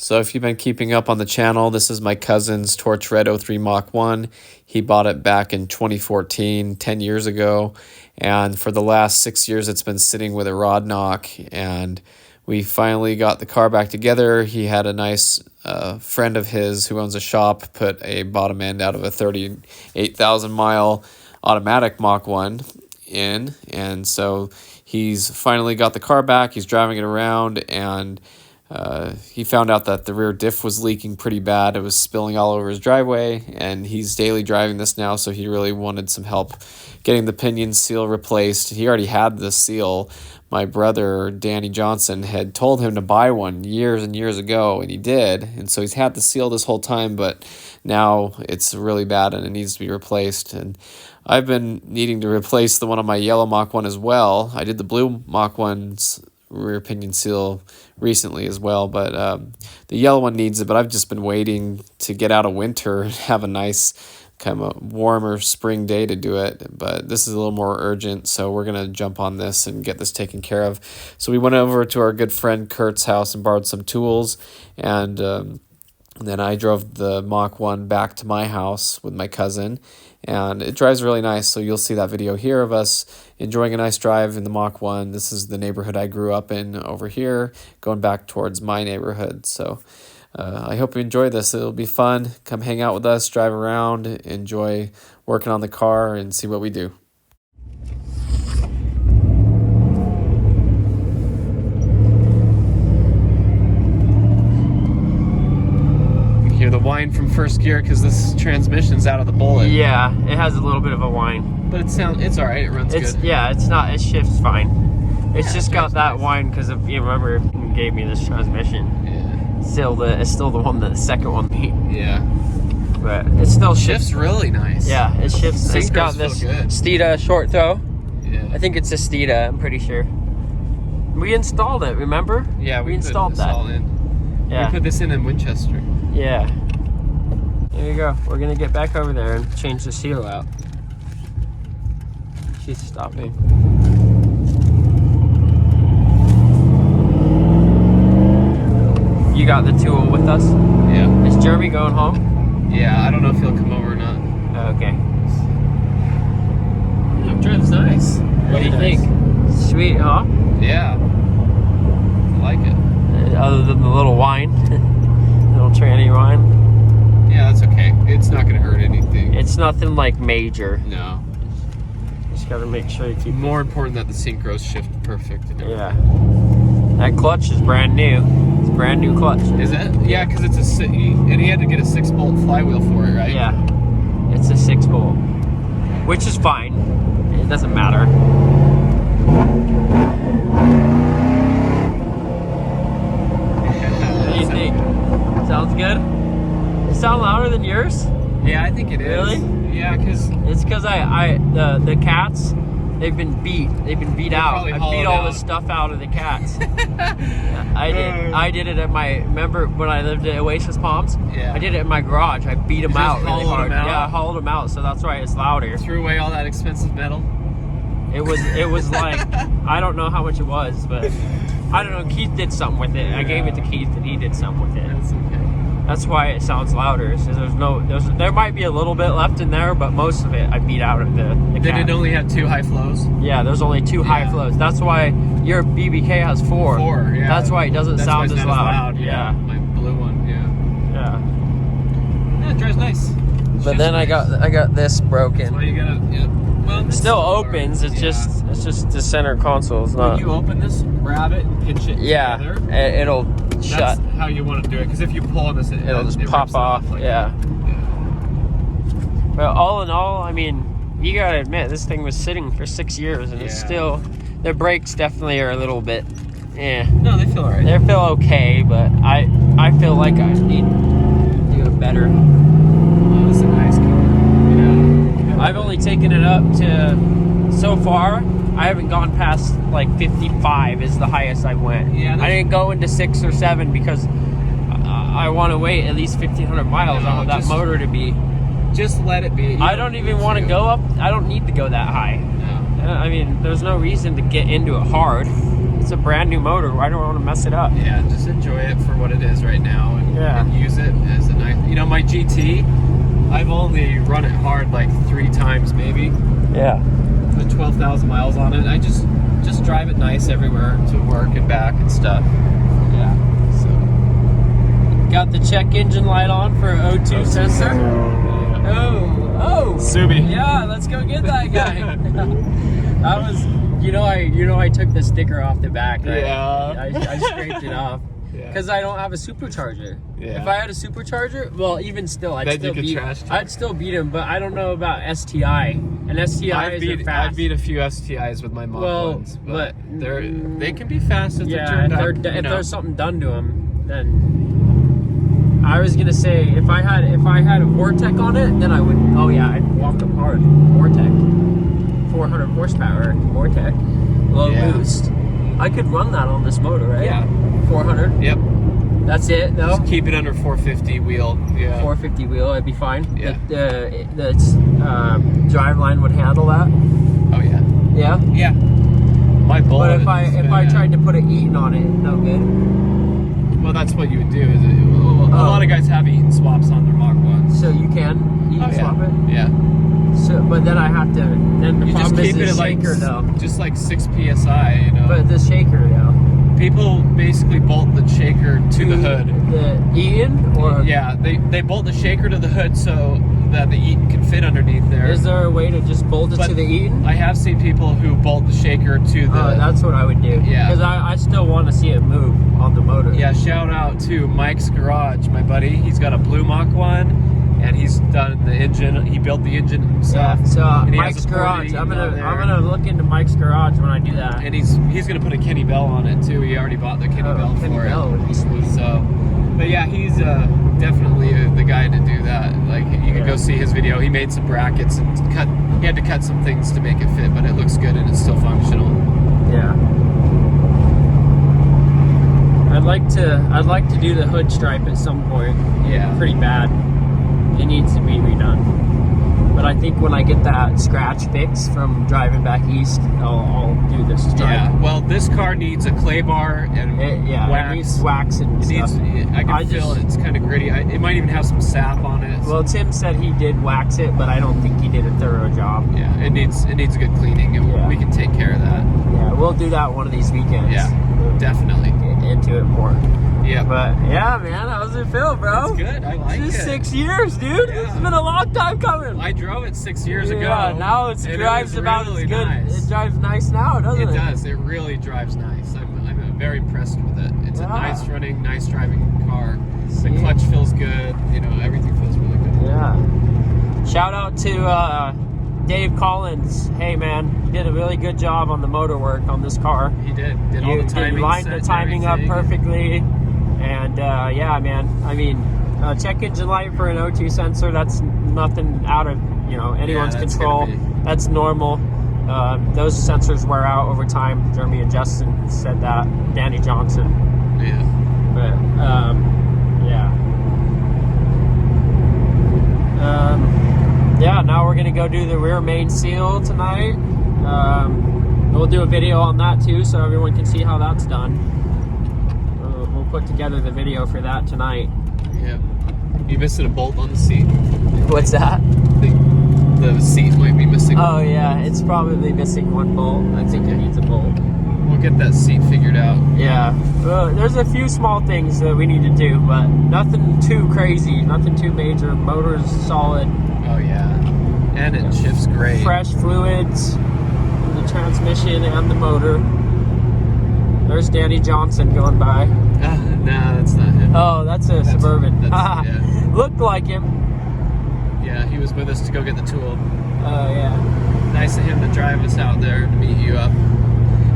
So if you've been keeping up on the channel, this is my cousin's Torch Red 03 Mach 1. He bought it back in 2014, 10 years ago. And for the last 6 years, it's been sitting with a rod knock. And we finally got the car back together. He had a nice friend of his who owns a shop put a bottom end out of a 38,000 mile automatic Mach 1 in. And so he's finally got the car back. He's driving it around, and he found out that the rear diff was leaking pretty bad. It was spilling all over his driveway, and he's daily driving this now, so he really wanted some help getting the pinion seal replaced. He already had the seal. My brother, Danny Johnson, had told him to buy one years and years ago, and he did. And so he's had the seal this whole time, but now it's really bad and it needs to be replaced. And I've been needing to replace the one on my yellow Mach 1 as well. I did the blue Mach 1's rear pinion seal recently as well, but the yellow one needs it. But I've just been waiting to get out of winter and have a nice kind of warmer spring day to do it. But this is a little more urgent, so we're gonna jump on this and get this taken care of. So we went over to our good friend Kurt's house and borrowed some tools, and then I drove the Mach 1 back to my house with my cousin, and it drives really nice. So you'll see that video here of us enjoying a nice drive in the Mach 1. This is the neighborhood I grew up in over here, going back towards my neighborhood. So I hope you enjoy this. It'll be fun. Come hang out with us, drive around, enjoy working on the car, and see what we do. Hear the whine from first gear because this transmission's out of the bullet. Yeah, it has a little bit of a whine, but it's all right. It runs good. Yeah, it shifts fine. It's just got that whine because of, you remember, you gave me this transmission. Yeah. It's still the second one. Yeah. But it still shifts really nice. Yeah, it shifts. It's got this Steeda short throw. Yeah. I think it's a Steeda, I'm pretty sure. We installed it, remember? Yeah, we installed that. Yeah. We put this in Winchester. Yeah. There you go. We're gonna get back over there and change the seal out. She's stopping. You got the tool with us? Yeah. Is Jeremy going home? Yeah, I don't know if he'll come over or not. Okay. It drives nice. What do you think? Sweet, huh? Yeah. I like it. Other than the little whine. Little tranny whine. Yeah, that's okay. It's not going to hurt anything. It's nothing like major. No. Just got to make sure you keep... More important that the synchros shift perfect. Yeah. That clutch is brand new. It's a brand new clutch. Is it? Yeah, because it's and he had to get a 6-bolt flywheel for it, right? Yeah. It's a 6-bolt. Which is fine. It doesn't matter. What do you think? Sounds good? It sound louder than yours? Yeah, I think it is. Really? Yeah, because... It's because the cats, they've been beat out. I beat all the stuff out of the cats. I did it at remember when I lived at Oasis Palms? Yeah. I did it in my garage. I beat them out really hard. Yeah, I hauled them out, so that's why it's louder. Threw away all that expensive metal? It was like, I don't know how much it was, but I don't know, Keith did something with it. I gave it to Keith and he did something with it. That's okay. That's why it sounds louder. So there might be a little bit left in there, but most of it I beat out of the Did it only have 2 high flows? Yeah, there's only 2 high flows. That's why your BBK has 4. 4, yeah. That's why it doesn't sound as loud. Yeah. My blue one, yeah. Yeah, it drives nice. But then I got this broken. That's why you gotta, yeah. Well, it still opens. It's just the center console. It's not. When you open this, grab it and pinch it together. It'll shut. That's how you want to do it. Because if you pull on this, it'll just pop off. Like yeah. But all in all, I mean, you gotta admit this thing was sitting for 6 years, and it's still. The brakes definitely are a little bit. Yeah. No, they feel alright. They feel okay, but I feel like I need to do it better. Oh, this is a nice car. Yeah. I've only taken it up to, so far, I haven't gone past like 55 is the highest I went. Yeah, I didn't go into 6 or 7 because I want to wait at least 1,500 miles. I want that motor to be. Just let it be. I don't even want to go up. I don't need to go that high. No. I mean, there's no reason to get into it hard. It's a brand new motor. I don't want to mess it up. Yeah, just enjoy it for what it is right now, and use it as a nice. You know, my GT, I've only run it hard like 3 times maybe. Yeah. Put 12,000 miles on it. I just drive it nice everywhere to work and back and stuff. Yeah. So got the check engine light on for O2 sensor. Yeah. Oh, Subi. Yeah, let's go get that guy. That was, I took the sticker off the back, right? Yeah. I scraped it off because I don't have a supercharger. Yeah. If I had a supercharger, well, even still, I'd still beat him. But I don't know about STI. And STIs are fast. I've beat a few STIs with my Mach ones, but they can be fast if they're turned up. If there's something done to them, then. I was gonna say if I had a Vortec on it, then I would. Oh yeah, I'd walk them hard. Vortec, 400 horsepower Vortec, low boost. I could run that on this motor, right? Yeah, 400. Yep. That's it, though. Just keep it under 450 wheel. Yeah. 450 wheel, I'd be fine. Yeah. The driveline would handle that. Oh yeah. Yeah. Yeah. My bullet. But if I tried to put an Eaton on it, no good. Well, that's what you would do. A lot of guys have Eaton swaps on their Mach 1s. So you can Eaton swap it? Yeah. So, but then I have to. Then the you problem just keep is it the at shaker, though. just like 6 psi, you know. But the shaker, though. People basically bolt the shaker to the hood. The Eaton, or yeah, they bolt the shaker to the hood so that the Eaton can fit underneath there. Is there a way to just bolt it to the Eaton? I have seen people who bolt the shaker to the. Oh, that's what I would do. Yeah. Because I still want to see it move on the motor. Yeah. Shout out to Mike's Garage, my buddy. He's got a blue Mach 1, and he's done the engine. He built the engine himself. Yeah. So and Mike's Garage. I'm gonna look into Mike's Garage when I do that. And he's gonna put a Kenny Bell on it too. He already bought the Kenny Bell Kenny for Bell it. would be sweet. So, but yeah, he's definitely the guy to do that. Like you can go see his video. He made some brackets and he had to cut some things to make it fit, but it looks good and it's still functional. Yeah. I'd like to do the hood stripe at some point. Yeah. Pretty bad. It needs to be redone. But I think when I get that scratch fix from driving back east, I'll do this stripe. Yeah. Well, this car needs a clay bar and wax. It needs wax and stuff. I can feel it. It's kind of gritty. It might even have some sap on it. Well, Tim said he did wax it, but I don't think he did a thorough job. Yeah. It needs a good cleaning, and we can take care of that. Yeah, we'll do that one of these weekends. Yeah. Definitely. Get into it more. Yeah. But yeah, man, how's it feel, bro? It's good. I like it. 6 years, dude. Yeah. It's been a long time coming. I drove it 6 years ago. Yeah, now it drives about as good. Nice. It drives nice now, doesn't it? It does. It really drives nice. I'm very impressed with it. It's a nice running, nice driving car. The clutch feels good. You know, everything feels really good. Yeah. Shout out to Dave Collins. Hey, man, you did a really good job on the motor work on this car. He did. Did all the timing. You lined the timing up perfectly. And yeah, man, I mean, check engine light for an O2 sensor, that's nothing out of anyone's control. That's normal. Those sensors wear out over time. Jeremy and Justin said that. Danny Johnson. Yeah. But yeah. Yeah, now we're gonna go do the rear main seal tonight. We'll do a video on that too, so everyone can see how that's done. We'll put together the video for that tonight. Yeah. You missing a bolt on the seat? What's that? The seat might be missing. Oh yeah, it's probably missing one bolt. I think it needs a bolt. We'll get that seat figured out. Yeah. There's a few small things that we need to do, but nothing too crazy, nothing too major. Motor's solid. Oh yeah. And it shifts great. Fresh fluids, the transmission and the motor. There's Danny Johnson going by. No, that's not him. Oh, that's a Suburban. Yeah. Looked like him. Yeah, he was with us to go get the tool. Oh, yeah. Nice of him to drive us out there to meet you up.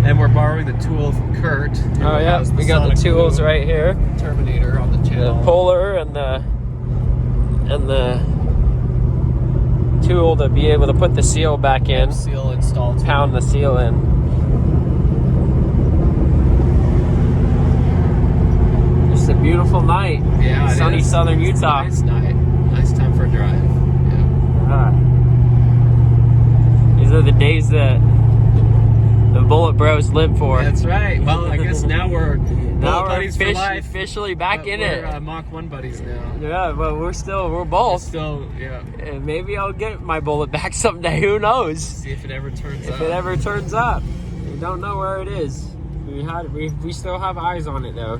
And we're borrowing the tool from Kurt. Oh, yeah. We got the tools right here. Terminator on the channel. The puller and the tool to be able to put the seal back in. Seal installed. Pound the seal in. It's a beautiful night. Yeah, sunny southern Utah. Nice night. Nice time for a drive. Yeah. These are the days that the Bullet Bros live for. That's right. Well, I guess now we're now we're buddies for life. officially back in it. Mach 1 buddies now. Yeah, but we're both. Still, yeah. And maybe I'll get my Bullet back someday. Who knows? See if it ever turns up. If it ever turns up, we don't know where it is. We still have eyes on it though.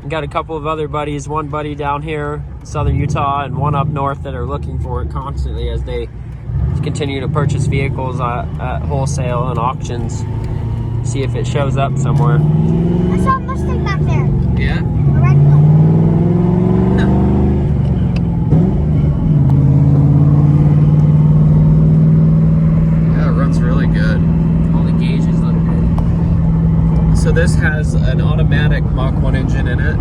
We got a couple of other buddies. One buddy down here, in southern Utah, and one up north that are looking for it constantly as they continue to purchase vehicles at wholesale and auctions. See if it shows up somewhere. I saw a Mustang back there. Yeah? A red one. Yeah, it runs really good. All the gauges look good. So this has an automatic Mach 1 engine in it,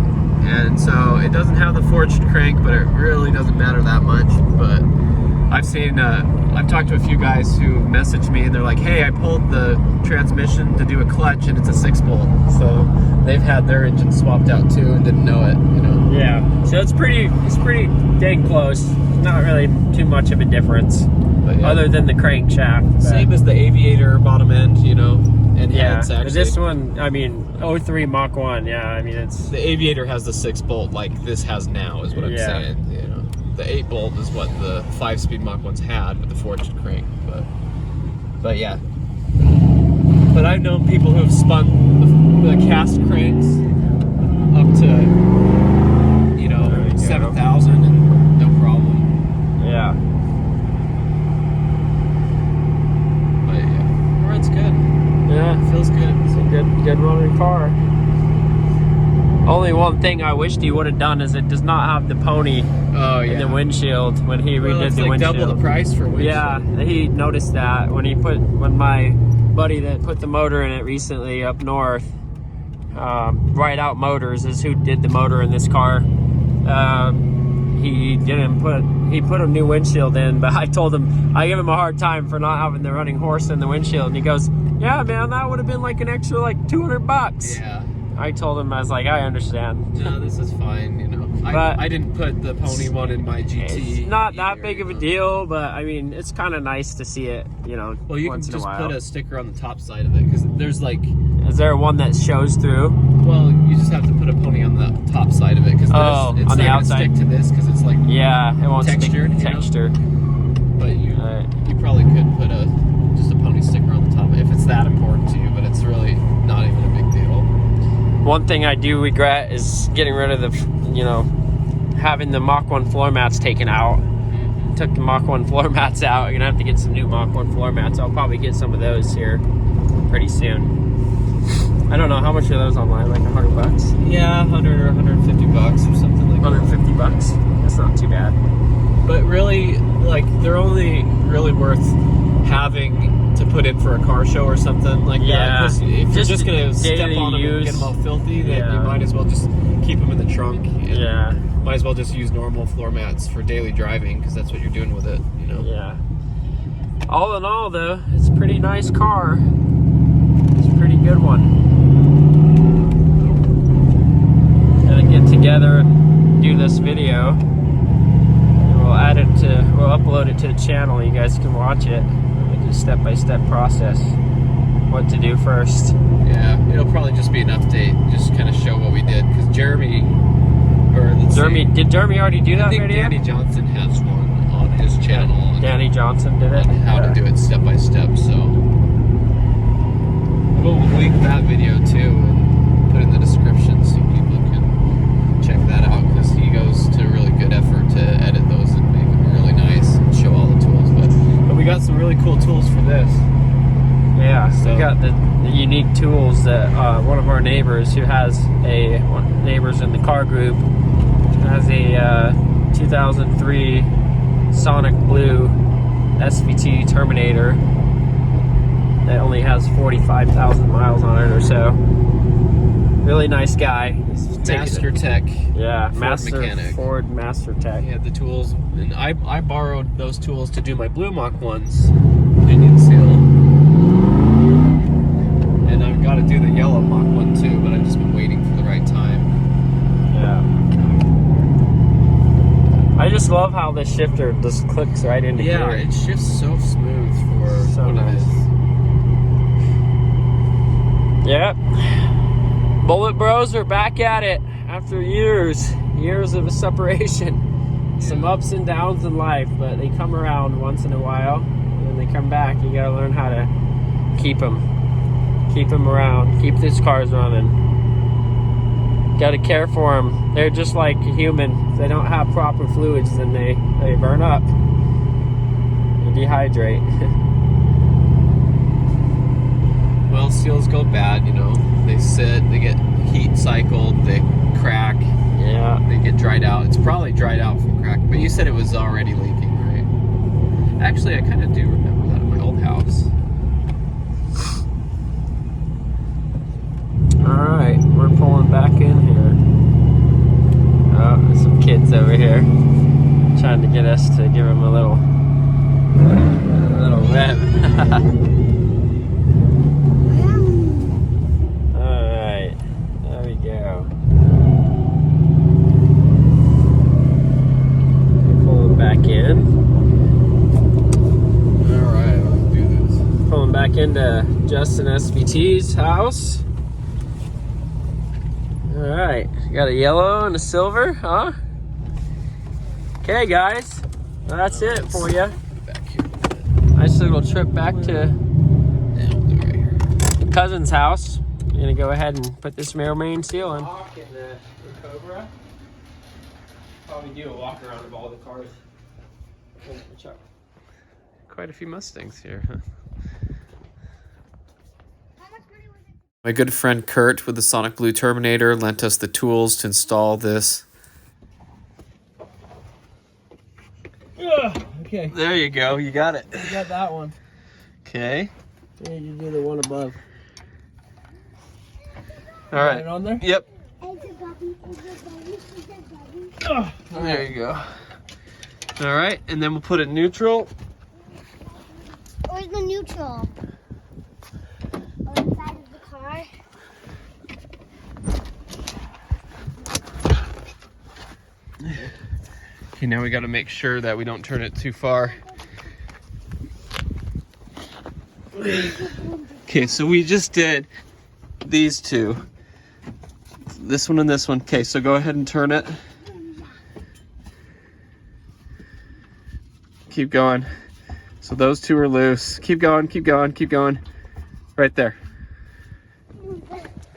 and so it doesn't have the forged crank, but it really doesn't matter that much. But I've talked to a few guys who messaged me and they're like, hey, I pulled the transmission to do a clutch and it's a 6-bolt. So they've had their engine swapped out too and didn't know it, you know. Yeah, so it's pretty dang close. Not really too much of a difference, But yeah. other than the crankshaft. Same as the Aviator bottom end, you know, and Yeah, heads but actually. this one, I mean, 03 Mach 1, yeah, I mean, it's... The Aviator has the 6-bolt like this has now, is what I'm Yeah. saying. You know, the 8-bolt is what the 5-speed Mach 1s had with the forged crank, but yeah. But I've known people who have spun the cast cranks up to, you know, 7,000 and no problem. Yeah. But yeah, it runs good. Yeah, Feels good. it's a good running car. Only one thing I wished he would have done is it does not have the pony Oh yeah. in the windshield when he redid it's the like windshield. double the price for windshield. Yeah, he noticed that when my buddy that put the motor in it recently up north, Ride Out Motors is who did the motor in this car. He put a new windshield in, but I told him, I gave him a hard time for not having the running horse in the windshield, and he goes, yeah man, that would have been like an extra like $200. Yeah. I told him, I was like, I understand. No, this is fine, you know. But I didn't put the pony one in my GT. It's not that either, big of a you know. deal, but I mean, it's kind of nice to see it, you know, Well, you once can in a just while. put a sticker on the top side of it, because there's like, Is there one that shows through? well, you just have to put a pony on the top side of it, because Oh, it's on not the gonna outside? stick to this, because it's like, Yeah, it won't Textured, you stick know? texture. but you Alright. you probably could put just a pony sticker on the top if it's that important to you, but it's really not even a big deal. One thing I do regret is getting rid of having the Mach 1 floor mats taken out. Took the Mach 1 floor mats out. You're gonna have to get some new Mach 1 floor mats. I'll probably get some of those here pretty soon. I don't know, how much are those online? Like $100? Yeah, 100 or 150 bucks or something like that. $150. That's not too bad. But really, like, they're only really worth having to put in for a car show or something like Yeah. that. 'Cause if you're just gonna step daily on them and use. get them all filthy, then Yeah. you might as well just keep them in the trunk. And Yeah, might as well just use normal floor mats for daily driving, because that's what you're doing with it, you know. yeah. All in all, though, it's a pretty nice car. It's a pretty good one. Gonna get together and do this video. And we'll upload it to the channel. You guys can watch it. Like a step-by-step process. What to do first. Yeah, it'll probably just be an update, just kind of show what we did, because Did Jeremy already do that I think video? Danny Johnson has one on his channel. on Danny Johnson did it. how to do it step by step, so we'll link that video too and put it in the description so people can check that out, because he goes to really good effort to edit those and make them really nice and show all the tools. But we got some really cool tools for this. Yeah, So- we got the unique tools that one of our neighbors who has neighbors in the car group has a 2003 Sonic Blue SVT Terminator that only has 45,000 miles on it or so. Really nice guy. He's taking Master it- Tech. Yeah, Ford Master mechanic. Ford Master Tech. He had the tools, and I borrowed those tools to do my blue Mach ones, Pinion seal. And I've got to do the yellow Mach one too, but I've just been waiting for the right time. Yeah. I just love how the shifter just clicks right into Yeah, gear. it shifts so smooth for So what nice. it is. Yep. Bullet Bros are back at it after years of a separation. Some ups and downs in life, but they come around once in a while. And when they come back, you gotta learn how to keep them around, keep these cars running. Gotta care for them. They're just like a human. If they don't have proper fluids, then they burn up. They dehydrate. Well, seals go bad, you know. They sit, they get heat cycled, they crack. Yeah. They get dried out. It's probably dried out from cracking, but you said it was already leaking, right? Actually, I kind of do remember that at my old house. All right, we're pulling back in here. Oh, there's some kids over here trying to get us to give them a little rev. All right, there we go. Pulling back in. All right, let's do this. Pulling back into Justin SVT's house. All right, got a yellow and a silver, huh? Okay, guys, well, that's it for you. Back here. Nice little trip back to Yeah, we'll do it right here. cousin's house. We're gonna go ahead and put this main seal in. Mach and the Cobra. Probably do a walk around of all the cars. Quite a few Mustangs here, huh? My good friend Kurt with the Sonic Blue Terminator lent us the tools to install this. Okay, There you go, you got it. you got that one. Okay. Yeah, you do the one above. All Got right. it on there? Yep. Oh, There you go. All right, and then we'll put it neutral. Where's the neutral? On the side of the car. Okay, now we got to make sure that we don't turn it too far. Okay, so we just did these two. This one and this one. Okay, so go ahead and turn it. Keep going. So those two are loose. Keep going, keep going, keep going. Right there.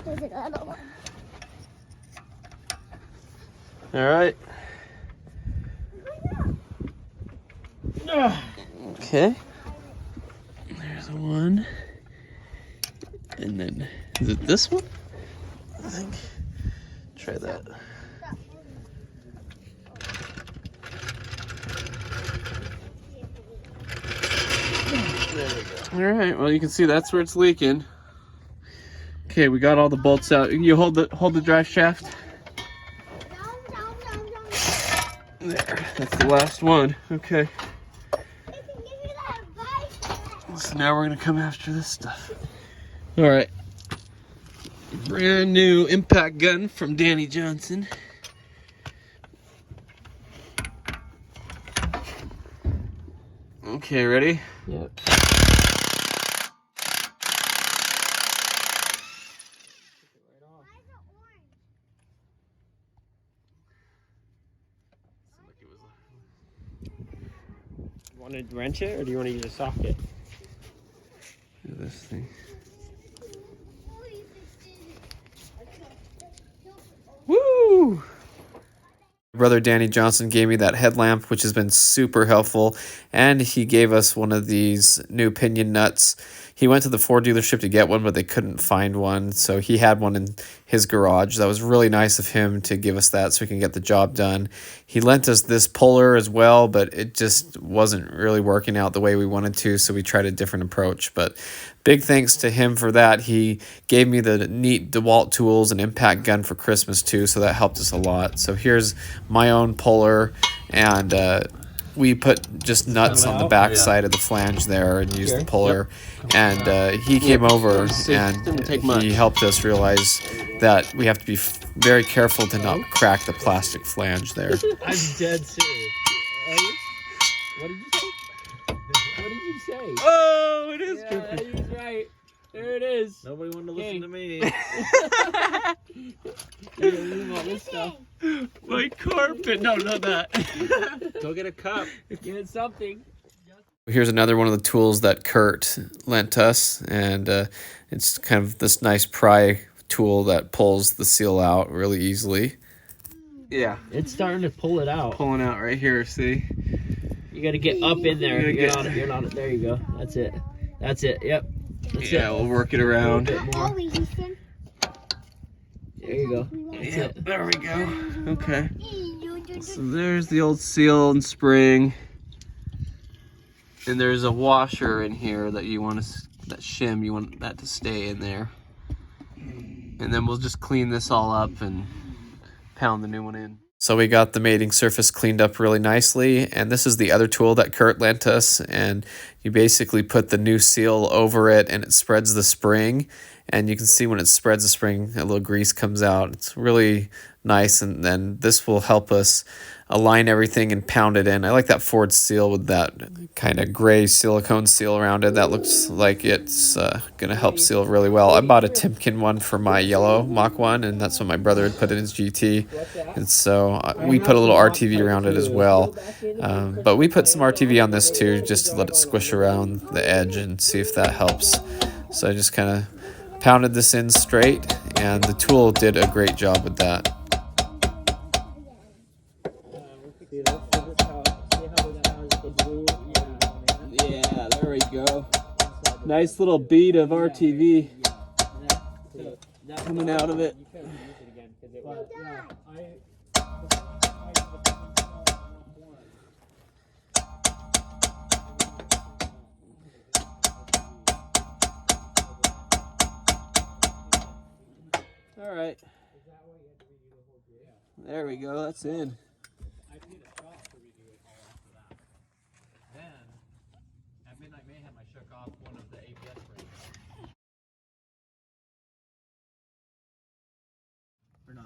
There's another one. All right. Okay. There's one. And then, is it this one? I think. Try that. There we go. All right. Well, you can see that's where it's leaking. Okay, we got all the bolts out. You hold the drive shaft. There. That's the last one. Okay. So now we're gonna come after this stuff. All right. Brand new impact gun from Danny Johnson. Okay, ready? Yep. You want to wrench it, or do you want to use a socket? This thing. Woo! Brother Danny Johnson gave me that headlamp, which has been super helpful, and he gave us one of these new Pinion nuts. He went to the Ford dealership to get one, but they couldn't find one, so he had one in his garage. That was really nice of him to give us that so we can get the job done. He lent us this puller as well, but it just wasn't really working out the way we wanted to, so we tried a different approach. But big thanks to him for that. He gave me the neat DeWalt tools and impact gun for Christmas too, so that helped us a lot. So here's my own puller, and we put just nuts on the back side of the flange there and used the puller. And he came over and he helped us realize that we have to be very careful to not crack the plastic flange there. I'm dead serious. What did you say? What did you say? Oh, it is Yeah, he's right. There it is. Nobody wanted to listen to me. You're gonna leave all this stuff. My carpet. No, not that. Go get a cup. Get something. Here's another one of the tools that Kurt lent us, and it's kind of this nice pry tool that pulls the seal out really easily. Yeah. It's starting to pull it out. Pulling out right here, see? You gotta get up in there. You You're gotta not it. There you go. That's it. That's it. Yep. That's Yeah, it. we'll work it around. A bit more. Always, Houston. There you go. That's Yeah, it. there we go. Okay. So there's the old seal and spring. And there's a washer in here that you want to, that shim, you want that to stay in there. And then we'll just clean this all up and pound the new one in. So we got the mating surface cleaned up really nicely, and this is the other tool that Kurt lent us, and you basically put the new seal over it and it spreads the spring, and you can see when it spreads the spring a little grease comes out. It's really nice, and then this will help us align everything and pound it in. I like that Ford seal with that kind of gray silicone seal around it. That looks like it's gonna help seal really well. I bought a Timken one for my yellow Mach 1, and that's what my brother had put in his GT, and so we put a little RTV around it as well. But we put some RTV on this too, just to let it squish around the edge and see if that helps. So I just kind of pounded this in straight, and the tool did a great job with that. Yeah, there we go. Nice little bead of RTV coming out of it. All right. There we go. That's in.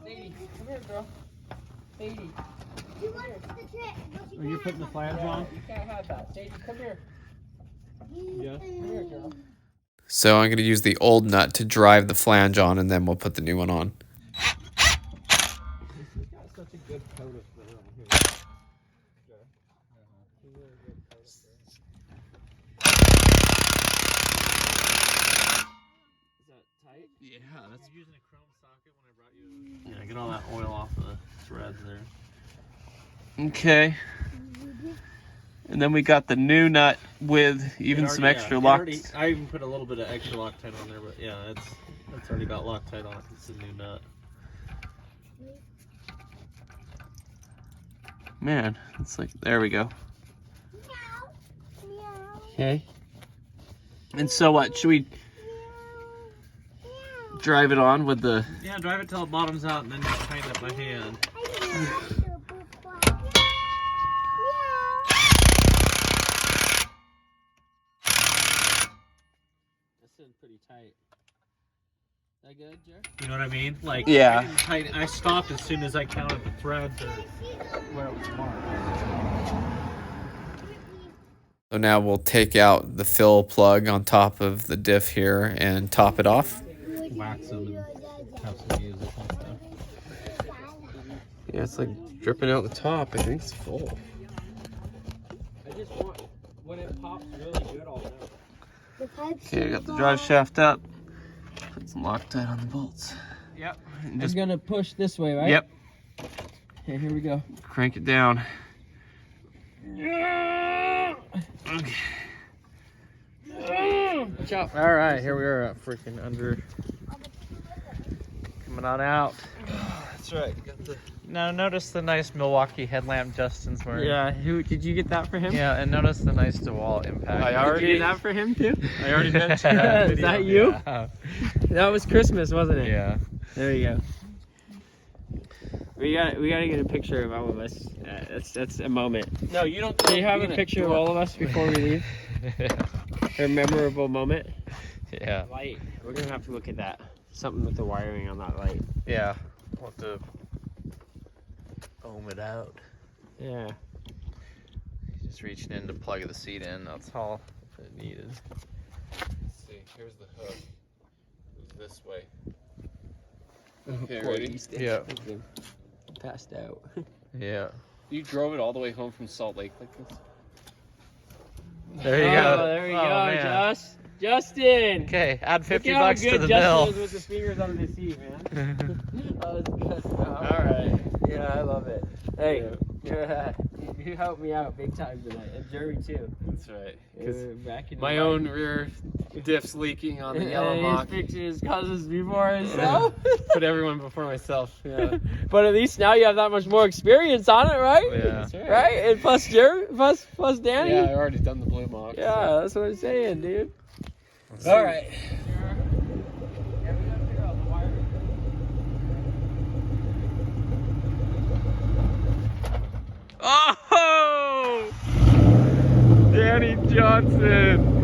Sadie, come here, girl. Sadie. She wants the trick, but she Are you can't putting the have flange on? You can't have that. Sadie, come here. Yeah. Come here, girl. So I'm going to use the old nut to drive the flange on, and then we'll put the new one on. He's got such a good coat of fur on here. Is that tight? Yeah, that's using a chrome socket when I brought you. Yeah, get all that oil off the threads there. Okay. And then we got the new nut with even some extra Loctite. I even put a little bit of extra Loctite on there, but yeah, it's already got Loctite on it. It's a new nut. Man, it's like, there we go. Okay. And so what, should we drive it on with the... Yeah, drive it till it bottoms out and then just tighten up my hand. That's in pretty tight. Is that good, Jer? You know what I mean? Like, Yeah. I stopped as soon as I counted the threads or where it was marked. So now we'll take out the fill plug on top of the diff here and top it off. Wax them and have some music and stuff. Yeah, it's like dripping out the top. I think it's full. I just want, when it pops really good, I'll know. Okay, I got the drive shaft up. Put some Loctite on the bolts. Yep. And I'm just, gonna push this way, right? yep, Okay, here we go. crank it down. Okay. Watch out. All right, here we are, freaking under. Coming on out. That's right. Got the... Now notice the nice Milwaukee headlamp Justin's wearing. Yeah, who did you get that for him? Yeah, and notice the nice DeWalt impact. Did you get that for him too? I already mentioned that. Is that you? Yeah. That was Christmas, wasn't it? Yeah. There you go. We gotta get a picture of all of us. That's a moment. No, you don't. Can you have a picture of all of us before we leave? A memorable moment. Yeah. Light. We're gonna have to look at that. Something with the wiring on that light. Yeah. We'll have to ohm it out. Yeah. Just reaching in to plug the seat in. That's all it needed. see. Here's the hook. It's this way. Okay, ready? Yeah. Passed out. Yeah. You drove it all the way home from Salt Lake like this? There you go. There you go, Justin. Okay, add $50 Look how to the good bill. Justin is with the fingers under the seat, man. That was good. All right. Yeah, I love it. Hey, you helped me out big time tonight, and Jeremy too. That's right. 'Cause Back in my own rear diff's leaking on the yellow Mach. He's fixing his cousins before himself. Put everyone before myself. Yeah. But at least now you have that much more experience on it, right? Yeah. That's right. Right? And plus Jeremy, plus Danny. Yeah, I already done the blue Mach. Yeah, that's what I'm saying, dude. All right. Oh! Danny Johnson.